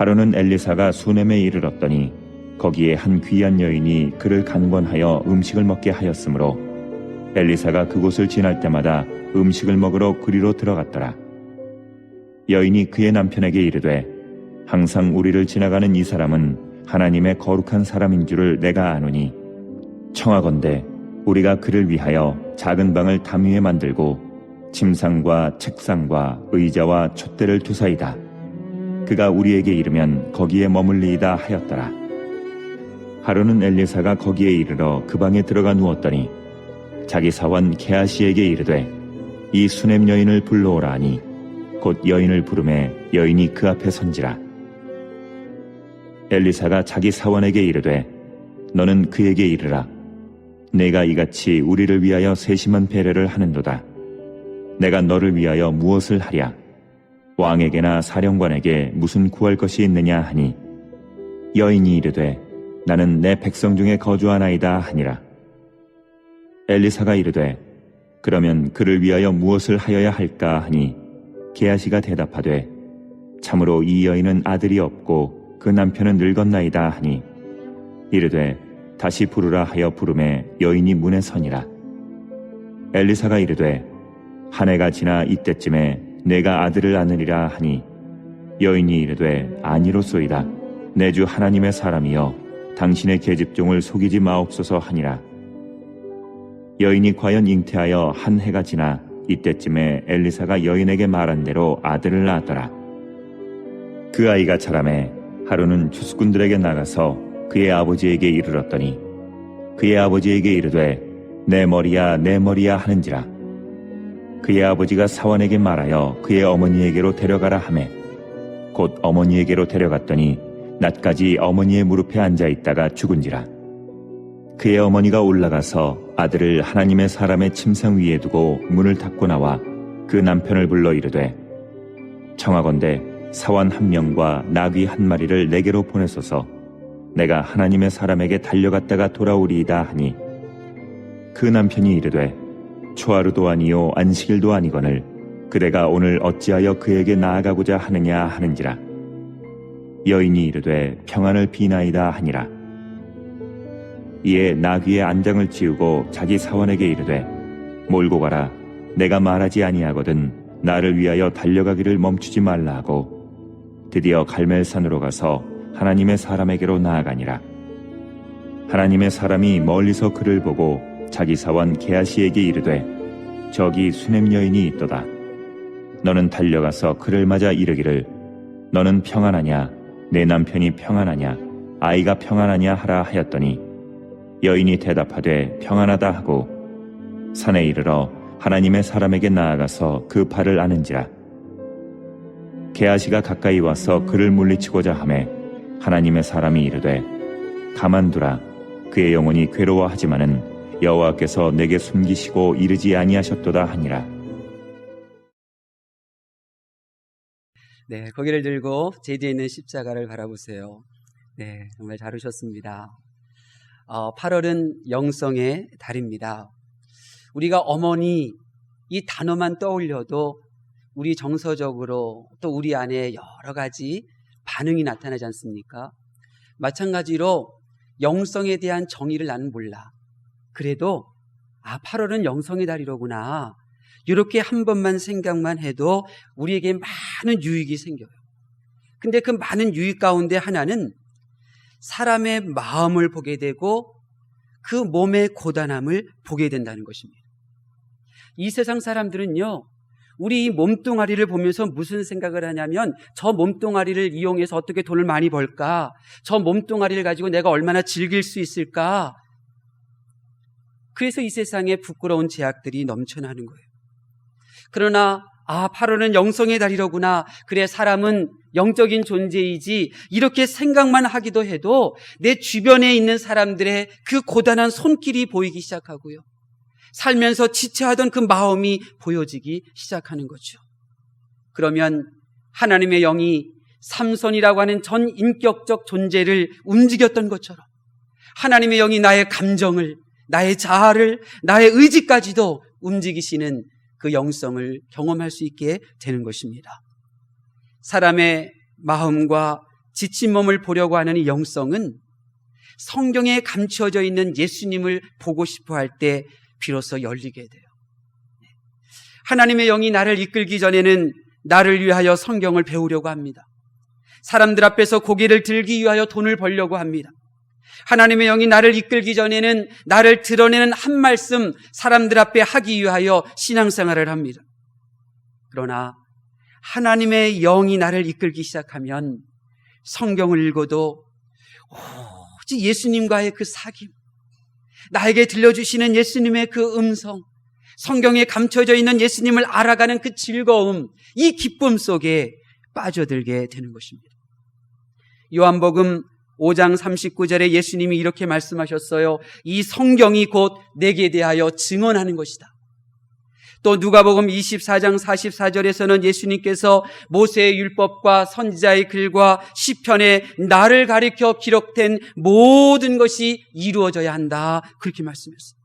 하루는 엘리사가 수넴에 이르렀더니 거기에 한 귀한 여인이 그를 간권하여 음식을 먹게 하였으므로 엘리사가 그곳을 지날 때마다 음식을 먹으러 그리로 들어갔더라. 여인이 그의 남편에게 이르되 항상 우리를 지나가는 이 사람은 하나님의 거룩한 사람인 줄을 내가 아노니 청하건대 우리가 그를 위하여 작은 방을 담 위에 만들고 침상과 책상과 의자와 촛대를 두사이다. 그가 우리에게 이르면 거기에 머물리이다 하였더라. 하루는 엘리사가 거기에 이르러 그 방에 들어가 누웠더니 자기 사원 게하시에게 이르되 이 수넴 여인을 불러오라 하니 곧 여인을 부르매 여인이 그 앞에 선지라. 엘리사가 자기 사원에게 이르되 너는 그에게 이르라. 내가 이같이 우리를 위하여 세심한 배려를 하는도다. 내가 너를 위하여 무엇을 하랴? 왕에게나 사령관에게 무슨 구할 것이 있느냐 하니 여인이 이르되 나는 내 백성 중에 거주하나이다 하니라. 엘리사가 이르되 그러면 그를 위하여 무엇을 하여야 할까 하니 게하시가 대답하되 참으로 이 여인은 아들이 없고 그 남편은 늙었나이다 하니 이르되 다시 부르라 하여 부르매 여인이 문에 서니라. 엘리사가 이르되 한 해가 지나 이때쯤에 내가 아들을 낳으리라 하니 여인이 이르되 아니로소이다. 내 주 하나님의 사람이여 당신의 계집종을 속이지 마옵소서 하니라. 여인이 과연 잉태하여 한 해가 지나 이때쯤에 엘리사가 여인에게 말한 대로 아들을 낳았더라. 그 아이가 자라매 하루는 추수꾼들에게 나가서 그의 아버지에게 이르렀더니 그의 아버지에게 이르되 내 머리야 내 머리야 하는지라. 그의 아버지가 사원에게 말하여 그의 어머니에게로 데려가라 하매 곧 어머니에게로 데려갔더니 낮까지 어머니의 무릎에 앉아있다가 죽은지라. 그의 어머니가 올라가서 아들을 하나님의 사람의 침상 위에 두고 문을 닫고 나와 그 남편을 불러 이르되 청하건대 사원 한 명과 나귀 한 마리를 내게로 보내소서. 내가 하나님의 사람에게 달려갔다가 돌아오리이다 하니 그 남편이 이르되 초하루도 아니요 안식일도 아니거늘 그대가 오늘 어찌하여 그에게 나아가고자 하느냐 하는지라. 여인이 이르되 평안을 비나이다 하니라. 이에 나귀의 안장을 찌우고 자기 사원에게 이르되 몰고 가라. 내가 말하지 아니하거든 나를 위하여 달려가기를 멈추지 말라 하고 드디어 갈멜산으로 가서 하나님의 사람에게로 나아가니라. 하나님의 사람이 멀리서 그를 보고 자기 사원 게하시에게 이르되 저기 수넴 여인이 있도다. 너는 달려가서 그를 맞아 이르기를 너는 평안하냐? 내 남편이 평안하냐? 아이가 평안하냐 하라 하였더니 여인이 대답하되 평안하다 하고 산에 이르러 하나님의 사람에게 나아가서 그 발을 아는지라. 게하시가 가까이 와서 그를 물리치고자 하매 하나님의 사람이 이르되 가만두라. 그의 영혼이 괴로워하지만은 여호와께서 내게 숨기시고 이르지 아니하셨도다 하니라. 네, 고개를 들고 제 뒤에 있는 십자가를 바라보세요. 네, 정말 잘 오셨습니다. 8월은 영성의 달입니다. 우리가 어머니 이 단어만 떠올려도 우리 정서적으로 또 우리 안에 여러 가지 반응이 나타나지 않습니까? 마찬가지로 영성에 대한 정의를 나는 몰라. 그래도 8월은 영성의 달이로구나. 이렇게 한 번만 생각만 해도 우리에게 많은 유익이 생겨요. 근데 그 많은 유익 가운데 하나는 사람의 마음을 보게 되고 그 몸의 고단함을 보게 된다는 것입니다. 이 세상 사람들은요, 우리 이 몸뚱아리를 보면서 무슨 생각을 하냐면 저 몸뚱아리를 이용해서 어떻게 돈을 많이 벌까? 저 몸뚱아리를 가지고 내가 얼마나 즐길 수 있을까? 그래서 이 세상에 부끄러운 제약들이 넘쳐나는 거예요. 그러나 8월은 영성의 달이로구나. 그래, 사람은 영적인 존재이지. 이렇게 생각만 하기도 해도 내 주변에 있는 사람들의 그 고단한 손길이 보이기 시작하고요. 살면서 지체하던 그 마음이 보여지기 시작하는 거죠. 그러면 하나님의 영이 삼손이라고 하는 전 인격적 존재를 움직였던 것처럼 하나님의 영이 나의 감정을, 나의 자아를, 나의 의지까지도 움직이시는 그 영성을 경험할 수 있게 되는 것입니다. 사람의 마음과 지친 몸을 보려고 하는 이 영성은 성경에 감추어져 있는 예수님을 보고 싶어 할 때 비로소 열리게 돼요. 하나님의 영이 나를 이끌기 전에는 나를 위하여 성경을 배우려고 합니다. 사람들 앞에서 고개를 들기 위하여 돈을 벌려고 합니다. 하나님의 영이 나를 이끌기 전에는 나를 드러내는 한 말씀 사람들 앞에 하기 위하여 신앙생활을 합니다. 그러나 하나님의 영이 나를 이끌기 시작하면 성경을 읽어도 오직 예수님과의 그 사귐, 나에게 들려주시는 예수님의 그 음성, 성경에 감춰져 있는 예수님을 알아가는 그 즐거움, 이 기쁨 속에 빠져들게 되는 것입니다. 요한복음 5장 39절에 예수님이 이렇게 말씀하셨어요. 이 성경이 곧 내게 대하여 증언하는 것이다. 또 누가복음 24장 44절에서는 예수님께서 모세의 율법과 선지자의 글과 시편에 나를 가리켜 기록된 모든 것이 이루어져야 한다. 그렇게 말씀했어요.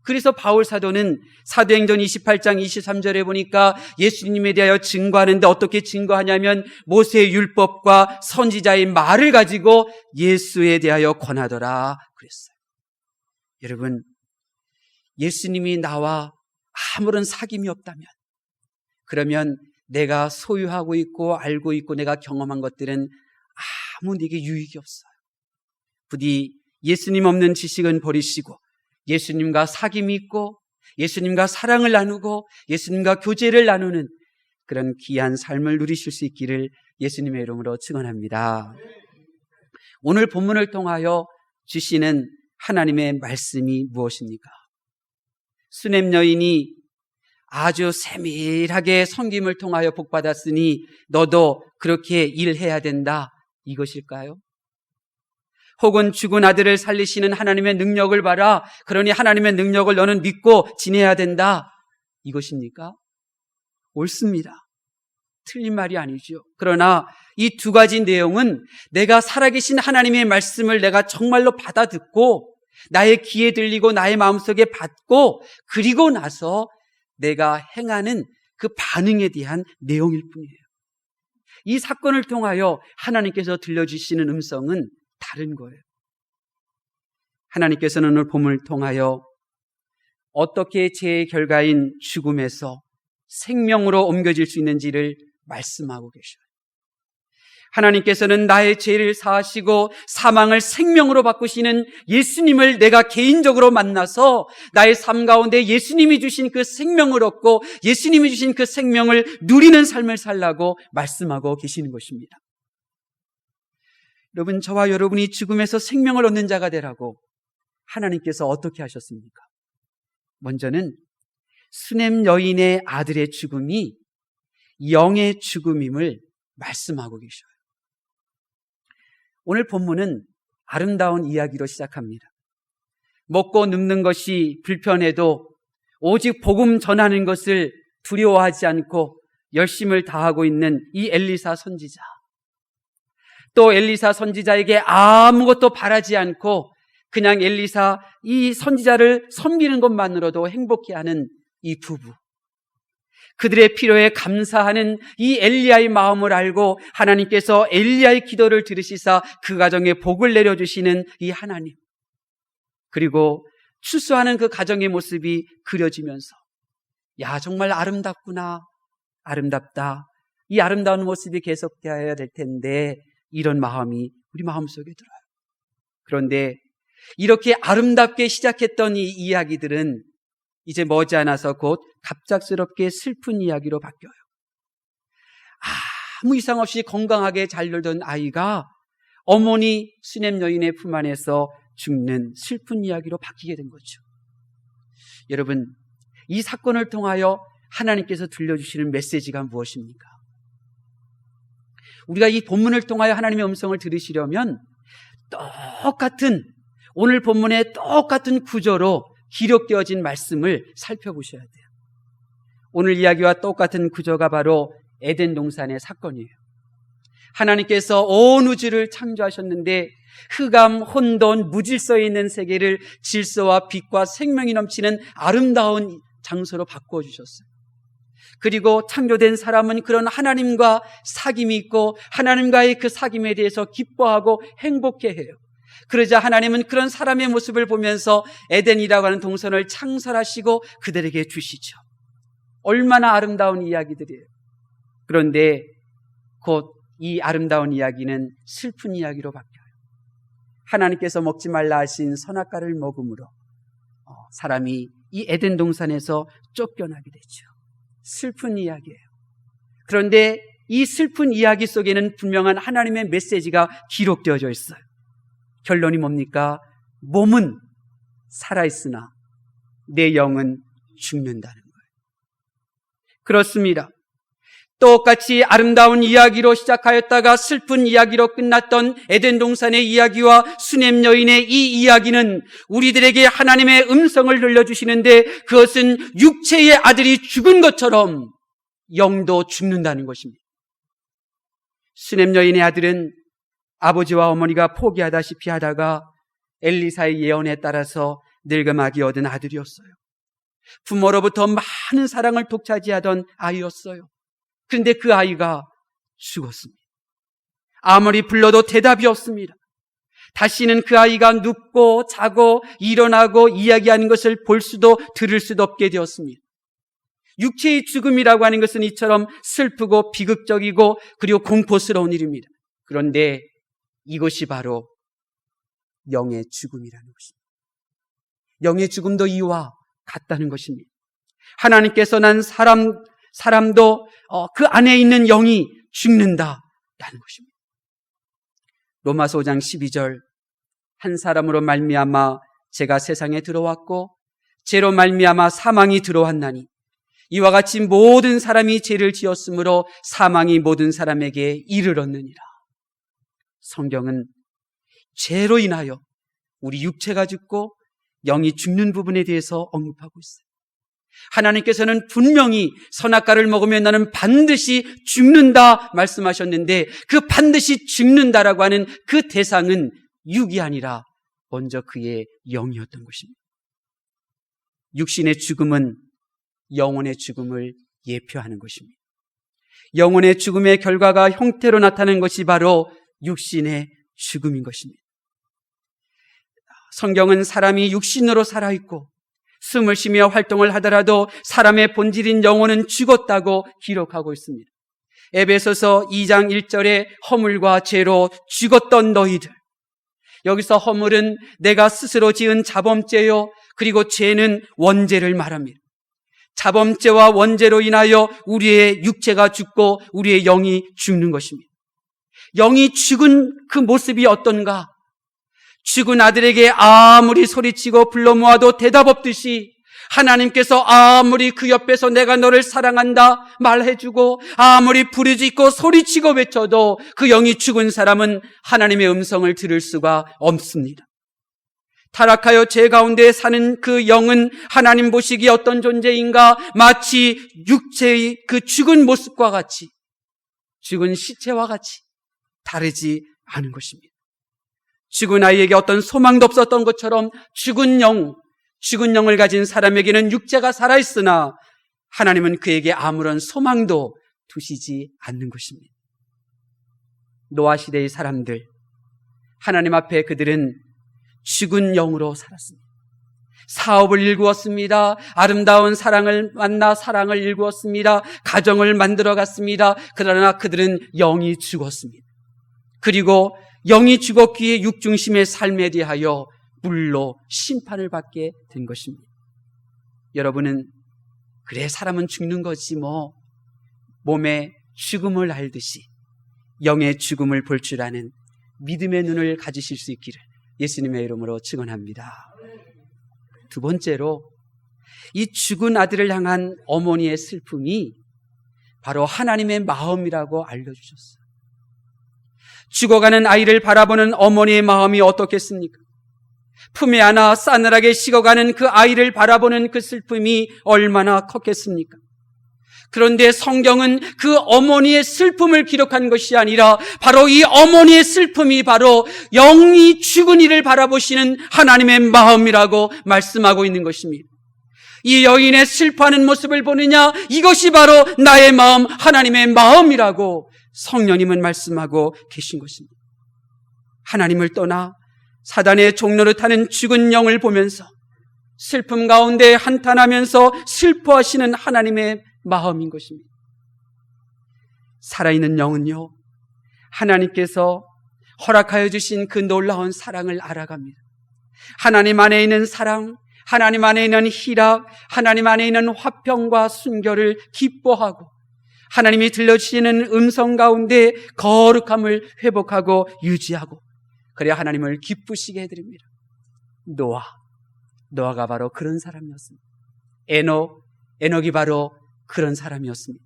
그래서 바울 사도는 사도행전 28장 23절에 보니까 예수님에 대하여 증거하는데 어떻게 증거하냐면 모세의 율법과 선지자의 말을 가지고 예수에 대하여 권하더라 그랬어요. 여러분, 예수님이 나와 아무런 사귐이 없다면, 그러면 내가 소유하고 있고 알고 있고 내가 경험한 것들은 아무 내게 유익이 없어요. 부디 예수님 없는 지식은 버리시고 예수님과 사귐이 있고 예수님과 사랑을 나누고 예수님과 교제를 나누는 그런 귀한 삶을 누리실 수 있기를 예수님의 이름으로 축원합니다. 오늘 본문을 통하여 주시는 하나님의 말씀이 무엇입니까? 수넴 여인이 아주 세밀하게 섬김을 통하여 복받았으니 너도 그렇게 일해야 된다, 이것일까요? 혹은 죽은 아들을 살리시는 하나님의 능력을 봐라, 그러니 하나님의 능력을 너는 믿고 지내야 된다, 이것입니까? 옳습니다. 틀린 말이 아니죠. 그러나 이 두 가지 내용은 내가 살아계신 하나님의 말씀을 내가 정말로 받아듣고 나의 귀에 들리고 나의 마음속에 받고 그리고 나서 내가 행하는 그 반응에 대한 내용일 뿐이에요. 이 사건을 통하여 하나님께서 들려주시는 음성은 다른 거예요. 하나님께서는 오늘 본문을 통하여 어떻게 죄의 결과인 죽음에서 생명으로 옮겨질 수 있는지를 말씀하고 계셔요. 하나님께서는 나의 죄를 사하시고 사망을 생명으로 바꾸시는 예수님을 내가 개인적으로 만나서 나의 삶 가운데 예수님이 주신 그 생명을 얻고 예수님이 주신 그 생명을 누리는 삶을 살라고 말씀하고 계시는 것입니다. 여러분, 저와 여러분이 죽음에서 생명을 얻는 자가 되라고 하나님께서 어떻게 하셨습니까? 먼저는 수넴 여인의 아들의 죽음이 영의 죽음임을 말씀하고 계셔요. 오늘 본문은 아름다운 이야기로 시작합니다. 먹고 눕는 것이 불편해도 오직 복음 전하는 것을 두려워하지 않고 열심을 다하고 있는 이 엘리사 선지자, 또 엘리사 선지자에게 아무것도 바라지 않고 그냥 엘리사 이 선지자를 섬기는 것만으로도 행복해하는 이 부부, 그들의 필요에 감사하는 이 엘리야의 마음을 알고 하나님께서 엘리야의 기도를 들으시사 그 가정에 복을 내려주시는 이 하나님, 그리고 추수하는 그 가정의 모습이 그려지면서 야, 정말 아름답구나, 아름답다, 이 아름다운 모습이 계속되어야 될 텐데 이런 마음이 우리 마음속에 들어요. 그런데 이렇게 아름답게 시작했던 이 이야기들은 이제 머지않아서 곧 갑작스럽게 슬픈 이야기로 바뀌어요. 아무 이상 없이 건강하게 잘 놀던 아이가 어머니 수넴 여인의 품 안에서 죽는 슬픈 이야기로 바뀌게 된 거죠. 여러분, 이 사건을 통하여 하나님께서 들려주시는 메시지가 무엇입니까? 우리가 이 본문을 통하여 하나님의 음성을 들으시려면 똑같은, 오늘 본문의 똑같은 구조로 기록되어진 말씀을 살펴보셔야 돼요. 오늘 이야기와 똑같은 구조가 바로 에덴 동산의 사건이에요. 하나님께서 온 우주를 창조하셨는데 흑암, 혼돈, 무질서에 있는 세계를 질서와 빛과 생명이 넘치는 아름다운 장소로 바꾸어 주셨어요. 그리고 창조된 사람은 그런 하나님과 사귐이 있고 하나님과의 그 사귐에 대해서 기뻐하고 행복해해요. 그러자 하나님은 그런 사람의 모습을 보면서 에덴이라고 하는 동산을 창설하시고 그들에게 주시죠. 얼마나 아름다운 이야기들이에요. 그런데 곧 이 아름다운 이야기는 슬픈 이야기로 바뀌어요. 하나님께서 먹지 말라 하신 선악과를 먹음으로 사람이 이 에덴 동산에서 쫓겨나게 되죠. 슬픈 이야기예요. 그런데 이 슬픈 이야기 속에는 분명한 하나님의 메시지가 기록되어져 있어요. 결론이 뭡니까? 몸은 살아있으나 내 영은 죽는다는 거예요. 그렇습니다. 똑같이 아름다운 이야기로 시작하였다가 슬픈 이야기로 끝났던 에덴 동산의 이야기와 수넴 여인의 이 이야기는 우리들에게 하나님의 음성을 들려주시는데 그것은 육체의 아들이 죽은 것처럼 영도 죽는다는 것입니다. 수넴 여인의 아들은 아버지와 어머니가 포기하다시피 하다가 엘리사의 예언에 따라서 늙음하기 얻은 아들이었어요. 부모로부터 많은 사랑을 독차지하던 아이였어요. 그런데 그 아이가 죽었습니다. 아무리 불러도 대답이 없습니다. 다시는 그 아이가 눕고 자고 일어나고 이야기하는 것을 볼 수도 들을 수도 없게 되었습니다. 육체의 죽음이라고 하는 것은 이처럼 슬프고 비극적이고 그리고 공포스러운 일입니다. 그런데 이것이 바로 영의 죽음이라는 것입니다. 영의 죽음도 이와 같다는 것입니다. 하나님께서 난 사람도 그 안에 있는 영이 죽는다라는 것입니다. 로마서 5장 12절 한 사람으로 말미암아 죄가 세상에 들어왔고 죄로 말미암아 사망이 들어왔나니 이와 같이 모든 사람이 죄를 지었으므로 사망이 모든 사람에게 이르렀느니라. 성경은 죄로 인하여 우리 육체가 죽고 영이 죽는 부분에 대해서 언급하고 있어요. 하나님께서는 분명히 선악과를 먹으면 나는 반드시 죽는다 말씀하셨는데 그 반드시 죽는다라고 하는 그 대상은 육이 아니라 먼저 그의 영이었던 것입니다. 육신의 죽음은 영혼의 죽음을 예표하는 것입니다. 영혼의 죽음의 결과가 형태로 나타나는 것이 바로 육신의 죽음인 것입니다. 성경은 사람이 육신으로 살아있고 숨을 쉬며 활동을 하더라도 사람의 본질인 영혼은 죽었다고 기록하고 있습니다. 에베소서 2장 1절에 허물과 죄로 죽었던 너희들. 여기서 허물은 내가 스스로 지은 자범죄요, 그리고 죄는 원죄를 말합니다. 자범죄와 원죄로 인하여 우리의 육체가 죽고 우리의 영이 죽는 것입니다. 영이 죽은 그 모습이 어떤가? 죽은 아들에게 아무리 소리치고 불러 모아도 대답 없듯이 하나님께서 아무리 그 옆에서 내가 너를 사랑한다 말해주고 아무리 부르짖고 소리치고 외쳐도 그 영이 죽은 사람은 하나님의 음성을 들을 수가 없습니다. 타락하여 죄 가운데 사는 그 영은 하나님 보시기에 어떤 존재인가? 마치 육체의 그 죽은 모습과 같이, 죽은 시체와 같이 다르지 않은 것입니다. 죽은 아이에게 어떤 소망도 없었던 것처럼 죽은 영을 가진 사람에게는 육체가 살아있으나 하나님은 그에게 아무런 소망도 두시지 않는 것입니다. 노아 시대의 사람들, 하나님 앞에 그들은 죽은 영으로 살았습니다. 사업을 일구었습니다. 아름다운 사랑을 만나 사랑을 일구었습니다. 가정을 만들어갔습니다. 그러나 그들은 영이 죽었습니다. 그리고 영이 죽었기에 육중심의 삶에 대하여 물로 심판을 받게 된 것입니다. 여러분은 그래 사람은 죽는 거지 뭐 몸의 죽음을 알듯이 영의 죽음을 볼 줄 아는 믿음의 눈을 가지실 수 있기를 예수님의 이름으로 축원합니다. 두 번째로 이 죽은 아들을 향한 어머니의 슬픔이 바로 하나님의 마음이라고 알려주셨어요. 죽어가는 아이를 바라보는 어머니의 마음이 어떻겠습니까? 품에 안아 싸늘하게 식어가는 그 아이를 바라보는 그 슬픔이 얼마나 컸겠습니까? 그런데 성경은 그 어머니의 슬픔을 기록한 것이 아니라 바로 이 어머니의 슬픔이 바로 영이 죽은 이를 바라보시는 하나님의 마음이라고 말씀하고 있는 것입니다. 이 여인의 슬퍼하는 모습을 보느냐? 이것이 바로 나의 마음, 하나님의 마음이라고 성령님은 말씀하고 계신 것입니다. 하나님을 떠나 사단의 종로를 타는 죽은 영을 보면서 슬픔 가운데 한탄하면서 슬퍼하시는 하나님의 마음인 것입니다. 살아있는 영은요, 하나님께서 허락하여 주신 그 놀라운 사랑을 알아갑니다. 하나님 안에 있는 사랑, 하나님 안에 있는 희락, 하나님 안에 있는 화평과 순결을 기뻐하고 하나님이 들려주시는 음성 가운데 거룩함을 회복하고 유지하고, 그래야 하나님을 기쁘시게 해드립니다. 노아가 바로 그런 사람이었습니다. 에녹이 바로 그런 사람이었습니다.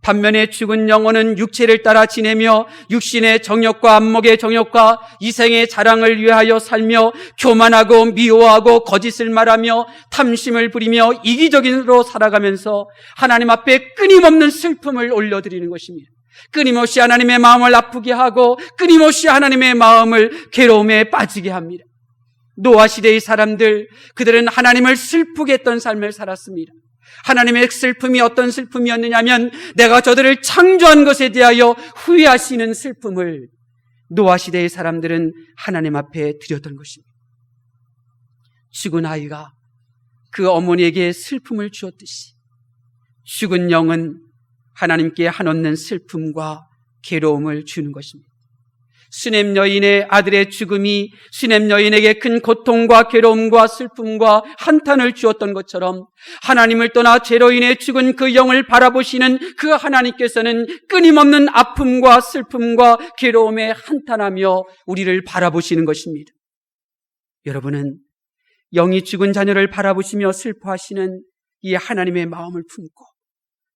반면에 죽은 영혼은 육체를 따라 지내며 육신의 정욕과 안목의 정욕과 이생의 자랑을 위하여 살며 교만하고 미워하고 거짓을 말하며 탐심을 부리며 이기적인으로 살아가면서 하나님 앞에 끊임없는 슬픔을 올려드리는 것입니다. 끊임없이 하나님의 마음을 아프게 하고 끊임없이 하나님의 마음을 괴로움에 빠지게 합니다. 노아 시대의 사람들, 그들은 하나님을 슬프게 했던 삶을 살았습니다. 하나님의 슬픔이 어떤 슬픔이었느냐면 내가 저들을 창조한 것에 대하여 후회하시는 슬픔을 노아 시대의 사람들은 하나님 앞에 드렸던 것입니다. 죽은 아이가 그 어머니에게 슬픔을 주었듯이 죽은 영은 하나님께 한없는 슬픔과 괴로움을 주는 것입니다. 수넴 여인의 아들의 죽음이 수넴 여인에게 큰 고통과 괴로움과 슬픔과 한탄을 주었던 것처럼 하나님을 떠나 죄로 인해 죽은 그 영을 바라보시는 그 하나님께서는 끊임없는 아픔과 슬픔과 괴로움에 한탄하며 우리를 바라보시는 것입니다. 여러분은 영이 죽은 자녀를 바라보시며 슬퍼하시는 이 하나님의 마음을 품고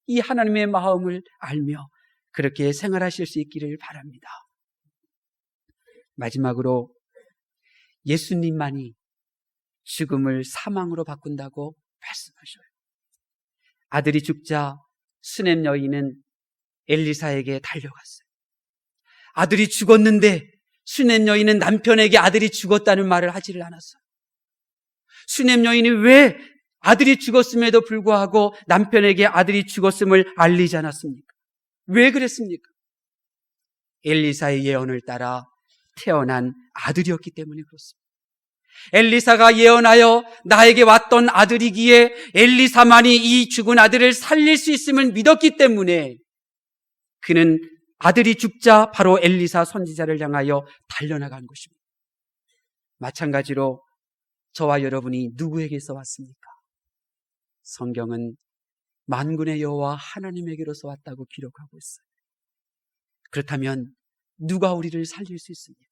이 하나님의 마음을 알며 그렇게 생활하실 수 있기를 바랍니다. 마지막으로 예수님만이 죽음을 사망으로 바꾼다고 말씀하셔요. 아들이 죽자 수넴 여인은 엘리사에게 달려갔어요. 아들이 죽었는데 수넴 여인은 남편에게 아들이 죽었다는 말을 하지를 않았어요. 수넴 여인이 왜 아들이 죽었음에도 불구하고 남편에게 아들이 죽었음을 알리지 않았습니까? 왜 그랬습니까? 엘리사의 예언을 따라 태어난 아들이었기 때문에 그렇습니다. 엘리사가 예언하여 나에게 왔던 아들이기에 엘리사만이 이 죽은 아들을 살릴 수 있음을 믿었기 때문에 그는 아들이 죽자 바로 엘리사 선지자를 향하여 달려나간 것입니다. 마찬가지로 저와 여러분이 누구에게서 왔습니까? 성경은 만군의 여호와 하나님에게로서 왔다고 기록하고 있어요. 그렇다면 누가 우리를 살릴 수 있습니까?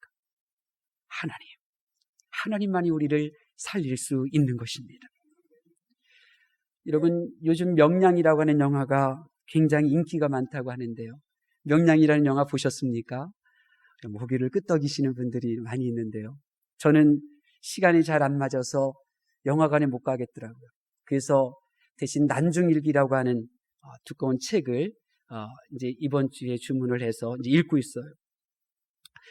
하나님만이 우리를 살릴 수 있는 것입니다. 여러분, 요즘 명량이라고 하는 영화가 굉장히 인기가 많다고 하는데요. 명량이라는 영화 보셨습니까? 고개를 끄덕이시는 분들이 많이 있는데요. 저는 시간이 잘 안 맞아서 영화관에 못 가겠더라고요. 그래서 대신 난중일기라고 하는 두꺼운 책을 이제 이번 주에 주문을 해서 이제 읽고 있어요.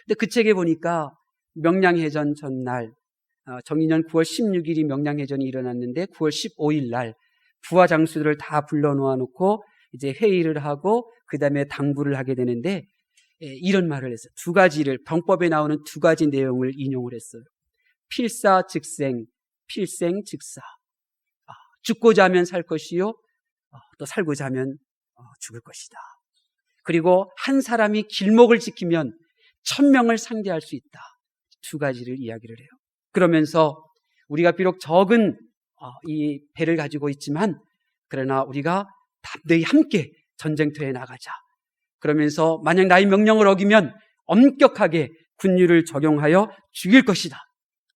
근데 그 책에 보니까 명량해전 전날, 정인년 9월 16일이 명량해전이 일어났는데 9월 15일 날 부하 장수들을 다 불러놓아 놓고 이제 회의를 하고 그 다음에 당부를 하게 되는데 이런 말을 했어요. 두 가지를, 병법에 나오는 두 가지 내용을 인용을 했어요. 필사즉생, 필생즉사. 죽고자 하면 살 것이요, 또 살고자 하면 죽을 것이다. 그리고 한 사람이 길목을 지키면 1000명을 상대할 수 있다. 두 가지를 이야기를 해요. 그러면서 우리가 비록 적은 이 배를 가지고 있지만 그러나 우리가 담대히 함께 전쟁터에 나가자. 그러면서 만약 나의 명령을 어기면 엄격하게 군율을 적용하여 죽일 것이다.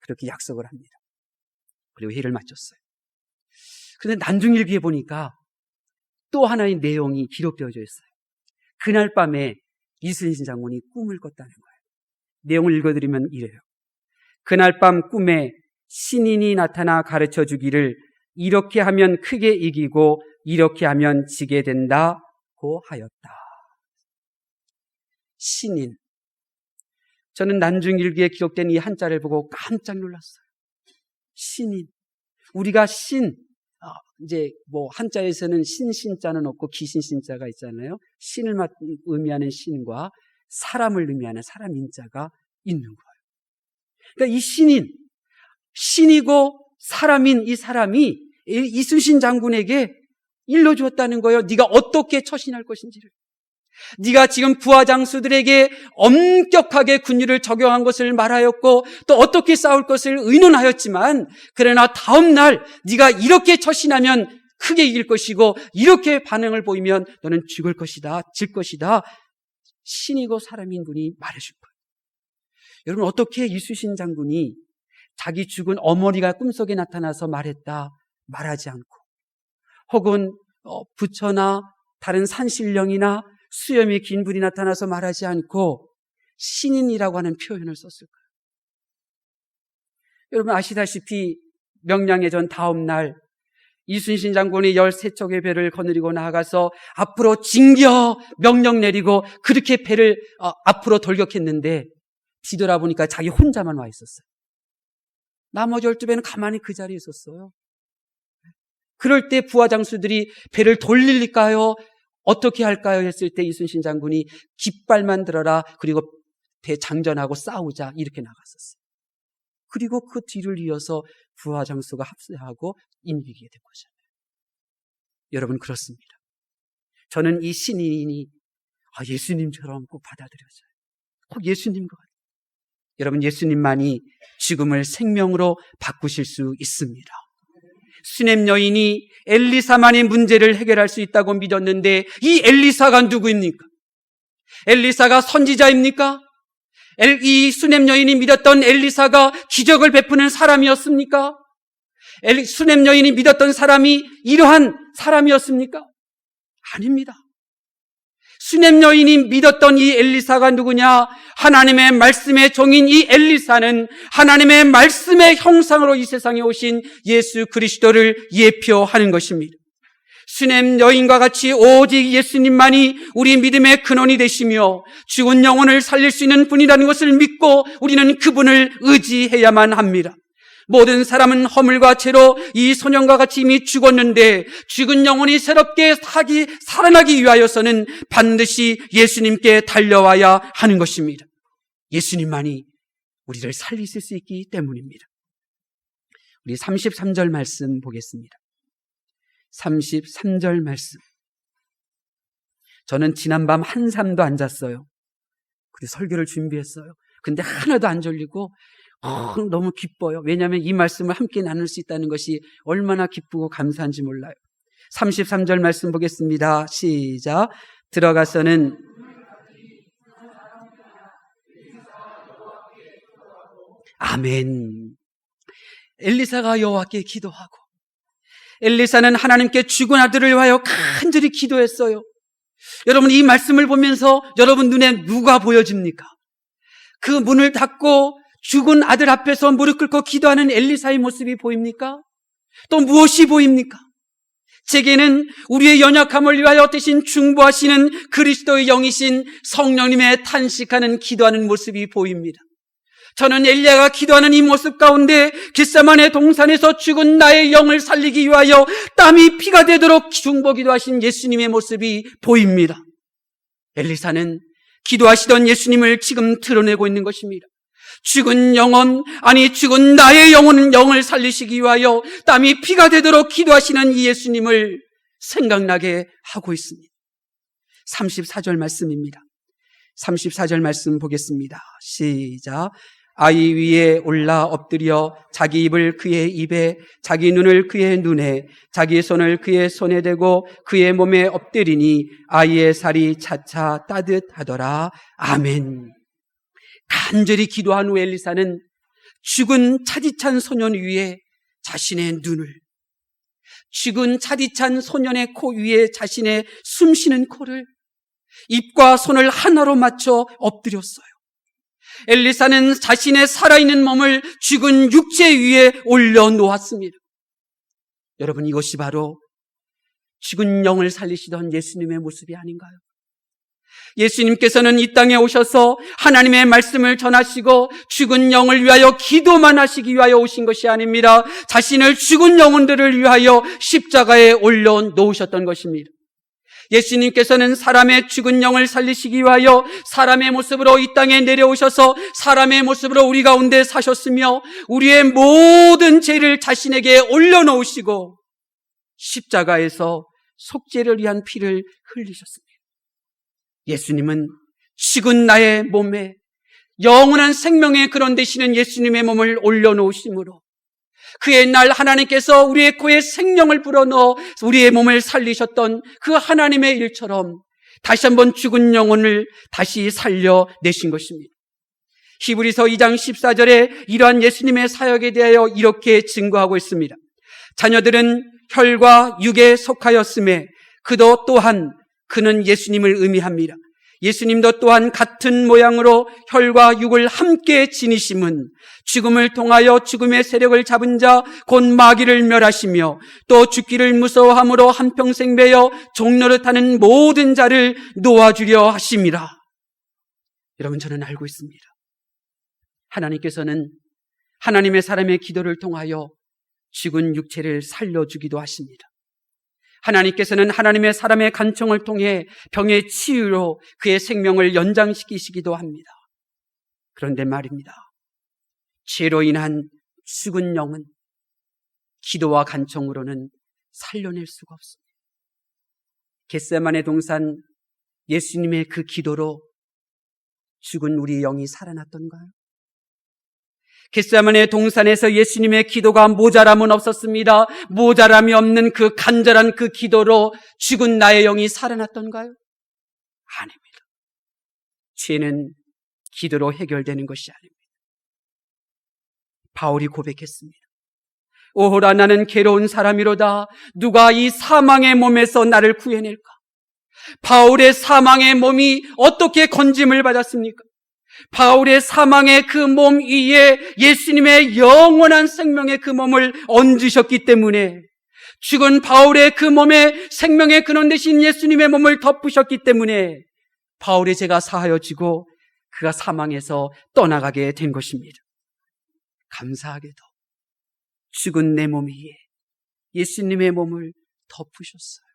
그렇게 약속을 합니다. 그리고 회의를 마쳤어요. 그런데 난중일기에 보니까 또 하나의 내용이 기록되어져 있어요. 그날 밤에 이순신 장군이 꿈을 꿨다는 거예요. 내용을 읽어드리면 이래요. 그날 밤 꿈에 신인이 나타나 가르쳐 주기를 이렇게 하면 크게 이기고 이렇게 하면 지게 된다고 하였다. 신인. 저는 난중일기에 기록된 이 한자를 보고 깜짝 놀랐어요. 신인. 우리가 이제 뭐 한자에서는 신자는 없고 기신자가 있잖아요. 신을 의미하는 신과 사람을 의미하는 사람 인자가 있는 거예요. 그러니까 이 신이고 사람인 이 사람이 이순신 장군에게 일러주었다는 거예요. 네가 어떻게 처신할 것인지를. 네가 지금 부하장수들에게 엄격하게 군율을 적용한 것을 말하였고 또 어떻게 싸울 것을 의논하였지만 그러나 다음 날 네가 이렇게 처신하면 크게 이길 것이고 이렇게 반응을 보이면 너는 죽을 것이다, 질 것이다. 신이고 사람인 분이 말해줄 거예요. 여러분, 어떻게 이순신 장군이 자기 죽은 어머니가 꿈속에 나타나서 말하지 않고, 혹은 부처나 다른 산신령이나 수염이 긴 분이 나타나서 말하지 않고 신인이라고 하는 표현을 썼을까요? 여러분 아시다시피 명량해전 다음 날 이순신 장군이 13척의 배를 거느리고 나아가서 앞으로 진겨 명령 내리고 그렇게 배를 앞으로 돌격했는데 뒤돌아보니까 자기 혼자만 와 있었어요. 나머지 12배는 가만히 그 자리에 있었어요. 그럴 때 부하장수들이 배를 돌릴까요? 어떻게 할까요? 했을 때 이순신 장군이 깃발만 들어라, 그리고 배 장전하고 싸우자, 이렇게 나갔었어요. 그리고 그 뒤를 이어서 부하장수가 합세하고 이기게 된 거잖아요. 여러분, 그렇습니다. 저는 이 신인이 예수님처럼 꼭 받아들여져요. 꼭 예수님과 같아요. 여러분, 예수님만이 죽음을 생명으로 바꾸실 수 있습니다. 수넴 여인이 엘리사만의 문제를 해결할 수 있다고 믿었는데 이 엘리사가 누구입니까? 엘리사가 선지자입니까? 이 수넴 여인이 믿었던 엘리사가 기적을 베푸는 사람이었습니까? 수넴 여인이 믿었던 사람이 이러한 사람이었습니까? 아닙니다. 수넴 여인이 믿었던 이 엘리사가 누구냐? 하나님의 말씀의 종인 이 엘리사는 하나님의 말씀의 형상으로 이 세상에 오신 예수 그리스도를 예표하는 것입니다. 수넴 여인과 같이 오직 예수님만이 우리 믿음의 근원이 되시며 죽은 영혼을 살릴 수 있는 분이라는 것을 믿고 우리는 그분을 의지해야만 합니다. 모든 사람은 허물과 죄로 이 소년과 같이 이미 죽었는데 죽은 영혼이 새롭게 살아나기 위하여서는 반드시 예수님께 달려와야 하는 것입니다. 예수님만이 우리를 살리실 수 있기 때문입니다. 우리 33절 말씀 보겠습니다. 33절 말씀. 저는 지난밤 한삼도 안 잤어요. 그리고 설교를 준비했어요. 근데 하나도 안 졸리고 너무 기뻐요. 왜냐하면 이 말씀을 함께 나눌 수 있다는 것이 얼마나 기쁘고 감사한지 몰라요. 33절 말씀 보겠습니다. 시작. 들어가서는 아멘. 엘리사가 여호와께 기도하고 엘리사는 하나님께 죽은 아들을 위하여 간절히 기도했어요. 여러분, 이 말씀을 보면서 여러분 눈에 누가 보여집니까? 그 문을 닫고 죽은 아들 앞에서 무릎 꿇고 기도하는 엘리사의 모습이 보입니까? 또 무엇이 보입니까? 제게는 우리의 연약함을 위하여 대신 중보하시는 그리스도의 영이신 성령님의 탄식하는 기도하는 모습이 보입니다. 저는 엘리야가 기도하는 이 모습 가운데 겟세마네 동산에서 죽은 나의 영을 살리기 위하여 땀이 피가 되도록 중보 기도하신 예수님의 모습이 보입니다. 엘리사는 기도하시던 예수님을 지금 드러내고 있는 것입니다. 죽은 영혼, 죽은 나의 영을 살리시기 위하여 땀이 피가 되도록 기도하시는 이 예수님을 생각나게 하고 있습니다. 34절 말씀입니다. 34절 말씀 보겠습니다. 시작. 아이 위에 올라 엎드려 자기 입을 그의 입에, 자기 눈을 그의 눈에, 자기 손을 그의 손에 대고 그의 몸에 엎드리니 아이의 살이 차차 따뜻하더라. 아멘. 간절히 기도한 후 엘리사는 죽은 차디찬 소년 위에 자신의 눈을, 죽은 차디찬 소년의 코 위에 자신의 숨쉬는 코를, 입과 손을 하나로 맞춰 엎드렸어요. 엘리사는 자신의 살아있는 몸을 죽은 육체 위에 올려놓았습니다. 여러분, 이것이 바로 죽은 영을 살리시던 예수님의 모습이 아닌가요? 예수님께서는 이 땅에 오셔서 하나님의 말씀을 전하시고 죽은 영을 위하여 기도만 하시기 위하여 오신 것이 아닙니다. 자신을 죽은 영혼들을 위하여 십자가에 올려놓으셨던 것입니다. 예수님께서는 사람의 죽은 영을 살리시기 위하여 사람의 모습으로 이 땅에 내려오셔서 사람의 모습으로 우리 가운데 사셨으며 우리의 모든 죄를 자신에게 올려놓으시고 십자가에서 속죄를 위한 피를 흘리셨습니다. 예수님은 죽은 나의 몸에 영원한 생명의 그런 되시는 예수님의 몸을 올려놓으심으로 그의 날 하나님께서 우리의 코에 생명을 불어넣어 우리의 몸을 살리셨던 그 하나님의 일처럼 다시 한번 죽은 영혼을 다시 살려내신 것입니다. 히브리서 2장 14절에 이러한 예수님의 사역에 대하여 이렇게 증거하고 있습니다. 자녀들은 혈과 육에 속하였음에 그도 또한 그는 예수님을 의미합니다. 예수님도 또한 같은 모양으로 혈과 육을 함께 지니심은 죽음을 통하여 죽음의 세력을 잡은 자 곧 마귀를 멸하시며 또 죽기를 무서워함으로 한평생 매여 종노릇하는 모든 자를 놓아주려 하심이라. 여러분, 저는 알고 있습니다. 하나님께서는 하나님의 사람의 기도를 통하여 죽은 육체를 살려주기도 하십니다. 하나님께서는 하나님의 사람의 간청을 통해 병의 치유로 그의 생명을 연장시키시기도 합니다. 그런데 말입니다. 죄로 인한 죽은 영은 기도와 간청으로는 살려낼 수가 없습니다. 겟세마네 동산 예수님의 그 기도로 죽은 우리 영이 살아났던가요? 겟세마네 동산에서 예수님의 기도가 모자람은 없었습니다. 모자람이 없는 그 간절한 그 기도로 죽은 나의 영이 살아났던가요? 아닙니다. 죄는 기도로 해결되는 것이 아닙니다. 바울이 고백했습니다. 오호라, 나는 괴로운 사람이로다. 누가 이 사망의 몸에서 나를 구해낼까? 바울의 사망의 몸이 어떻게 건짐을 받았습니까? 바울의 사망의 그 몸 위에 예수님의 영원한 생명의 그 몸을 얹으셨기 때문에, 죽은 바울의 그 몸에 생명의 근원 되신 예수님의 몸을 덮으셨기 때문에 바울의 죄가 사하여지고 그가 사망에서 떠나가게 된 것입니다. 감사하게도 죽은 내 몸 위에 예수님의 몸을 덮으셨어요.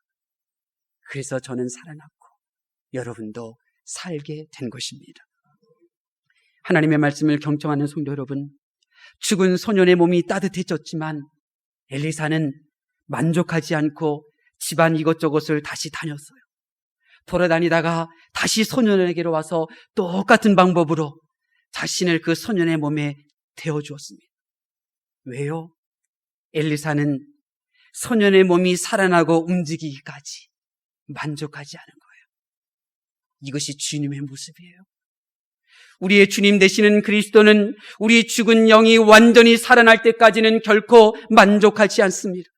그래서 저는 살아났고 여러분도 살게 된 것입니다. 하나님의 말씀을 경청하는 성도 여러분, 죽은 소년의 몸이 따뜻해졌지만 엘리사는 만족하지 않고 집안 이것저것을 다시 다녔어요. 돌아다니다가 다시 소년에게로 와서 똑같은 방법으로 자신을 그 소년의 몸에 대어주었습니다. 왜요? 엘리사는 소년의 몸이 살아나고 움직이기까지 만족하지 않은 거예요. 이것이 주님의 모습이에요. 우리의 주님 되시는 그리스도는 우리 죽은 영이 완전히 살아날 때까지는 결코 만족하지 않습니다.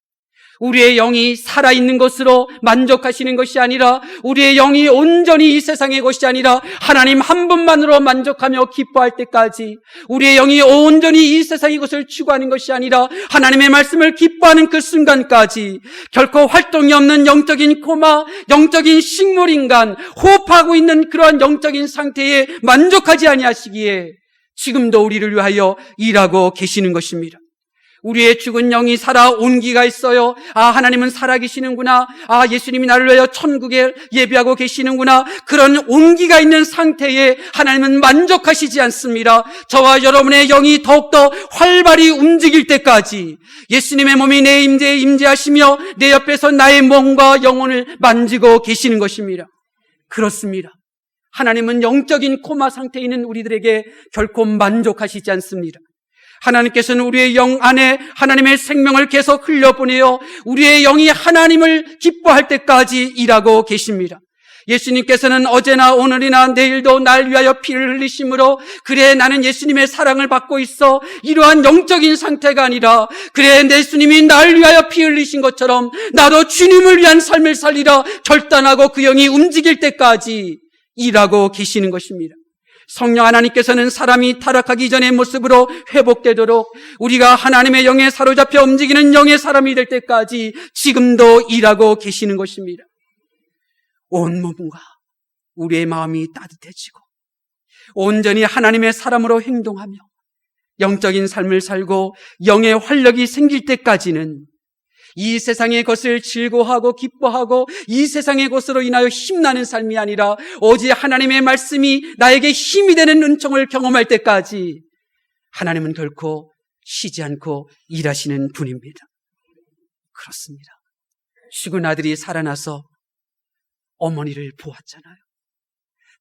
우리의 영이 살아있는 것으로 만족하시는 것이 아니라, 우리의 영이 온전히 이 세상의 것이 아니라 하나님 한 분만으로 만족하며 기뻐할 때까지, 우리의 영이 온전히 이 세상의 것을 추구하는 것이 아니라 하나님의 말씀을 기뻐하는 그 순간까지 결코 활동이 없는 영적인 코마, 영적인 식물인간, 호흡하고 있는 그러한 영적인 상태에 만족하지 아니하시기에 지금도 우리를 위하여 일하고 계시는 것입니다. 우리의 죽은 영이 살아 온기가 있어요. 하나님은 살아계시는구나. 예수님이 나를 위하여 천국에 예비하고 계시는구나. 그런 온기가 있는 상태에 하나님은 만족하시지 않습니다. 저와 여러분의 영이 더욱더 활발히 움직일 때까지 예수님의 몸이 내 임재에 임재하시며 내 옆에서 나의 몸과 영혼을 만지고 계시는 것입니다. 그렇습니다. 하나님은 영적인 코마 상태에 있는 우리들에게 결코 만족하시지 않습니다. 하나님께서는 우리의 영 안에 하나님의 생명을 계속 흘려보내어 우리의 영이 하나님을 기뻐할 때까지 일하고 계십니다. 예수님께서는 어제나 오늘이나 내일도 날 위하여 피를 흘리심으로, 그래 나는 예수님의 사랑을 받고 있어, 이러한 영적인 상태가 아니라, 그래 내 예수님이 날 위하여 피 흘리신 것처럼 나도 주님을 위한 삶을 살리라 결단하고 그 영이 움직일 때까지 일하고 계시는 것입니다. 성령 하나님께서는 사람이 타락하기 전의 모습으로 회복되도록 우리가 하나님의 영에 사로잡혀 움직이는 영의 사람이 될 때까지 지금도 일하고 계시는 것입니다. 온 몸과 우리의 마음이 따뜻해지고 온전히 하나님의 사람으로 행동하며 영적인 삶을 살고 영의 활력이 생길 때까지는 이 세상의 것을 즐거워하고 기뻐하고 이 세상의 것으로 인하여 힘나는 삶이 아니라 오직 하나님의 말씀이 나에게 힘이 되는 은총을 경험할 때까지 하나님은 결코 쉬지 않고 일하시는 분입니다. 그렇습니다. 죽은 아들이 살아나서 어머니를 보았잖아요.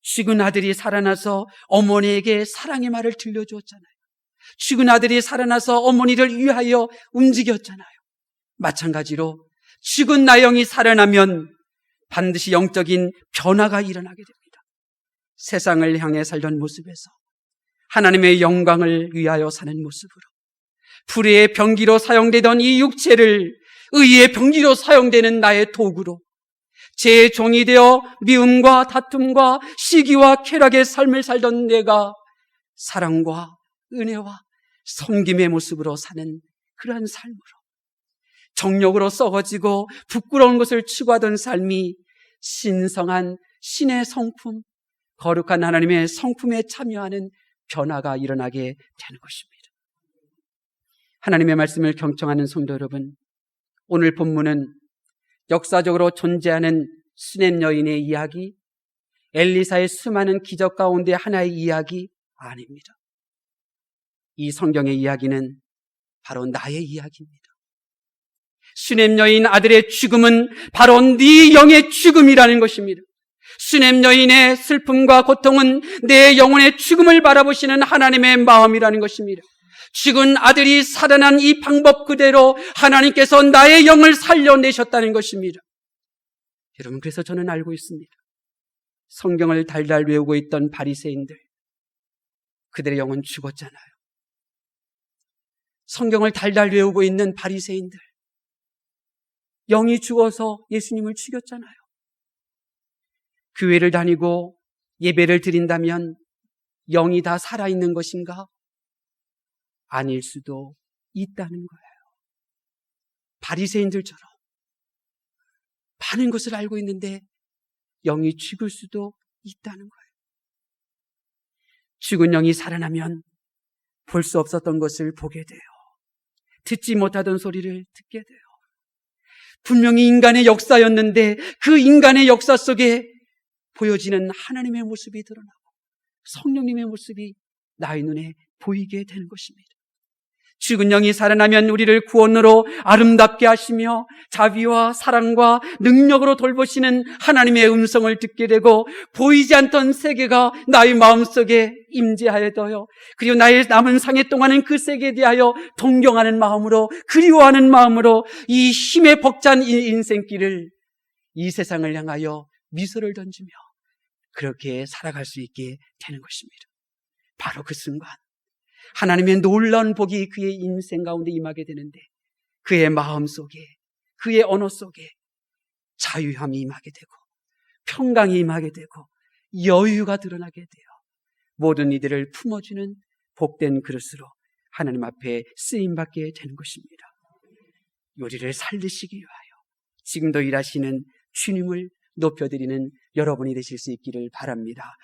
죽은 아들이 살아나서 어머니에게 사랑의 말을 들려주었잖아요. 죽은 아들이 살아나서 어머니를 위하여 움직였잖아요. 마찬가지로 죽은 나 영이 살아나면 반드시 영적인 변화가 일어나게 됩니다. 세상을 향해 살던 모습에서 하나님의 영광을 위하여 사는 모습으로 불의의 병기로 사용되던 이 육체를 의의 병기로 사용되는 나의 도구로 제 종이 되어 미움과 다툼과 시기와 쾌락의 삶을 살던 내가 사랑과 은혜와 섬김의 모습으로 사는 그러한 삶으로 정욕으로 썩어지고 부끄러운 것을 추구하던 삶이 신성한 신의 성품, 거룩한 하나님의 성품에 참여하는 변화가 일어나게 되는 것입니다. 하나님의 말씀을 경청하는 성도 여러분, 오늘 본문은 역사적으로 존재하는 수넴 여인의 이야기, 엘리사의 수많은 기적 가운데 하나의 이야기 아닙니다. 이 성경의 이야기는 바로 나의 이야기입니다. 수넴 여인 아들의 죽음은 바로 네 영의 죽음이라는 것입니다. 수넴 여인의 슬픔과 고통은 내 영혼의 죽음을 바라보시는 하나님의 마음이라는 것입니다. 죽은 아들이 살아난 이 방법 그대로 하나님께서 나의 영을 살려내셨다는 것입니다. 여러분, 그래서 저는 알고 있습니다. 성경을 달달 외우고 있던 바리새인들, 그들의 영은 죽었잖아요. 성경을 달달 외우고 있는 바리새인들, 영이 죽어서 예수님을 죽였잖아요. 교회를 다니고 예배를 드린다면 영이 다 살아있는 것인가? 아닐 수도 있다는 거예요. 바리새인들처럼 많은 것을 알고 있는데 영이 죽을 수도 있다는 거예요. 죽은 영이 살아나면 볼 수 없었던 것을 보게 돼요. 듣지 못하던 소리를 듣게 돼요. 분명히 인간의 역사였는데 그 인간의 역사 속에 보여지는 하나님의 모습이 드러나고 성령님의 모습이 나의 눈에 보이게 되는 것입니다. 죽은 영이 살아나면 우리를 구원으로 아름답게 하시며 자비와 사랑과 능력으로 돌보시는 하나님의 음성을 듣게 되고 보이지 않던 세계가 나의 마음속에 임재하여도요. 그리고 나의 남은 상해 동안은 그 세계에 대하여 동경하는 마음으로, 그리워하는 마음으로 이 힘에 벅찬 인생길을, 이 세상을 향하여 미소를 던지며 그렇게 살아갈 수 있게 되는 것입니다. 바로 그 순간 하나님의 놀라운 복이 그의 인생 가운데 임하게 되는데 그의 마음 속에, 그의 언어 속에 자유함이 임하게 되고 평강이 임하게 되고 여유가 드러나게 돼요. 모든 이들을 품어주는 복된 그릇으로 하나님 앞에 쓰임받게 되는 것입니다. 우리를 살리시기 위하여 지금도 일하시는 주님을 높여드리는 여러분이 되실 수 있기를 바랍니다.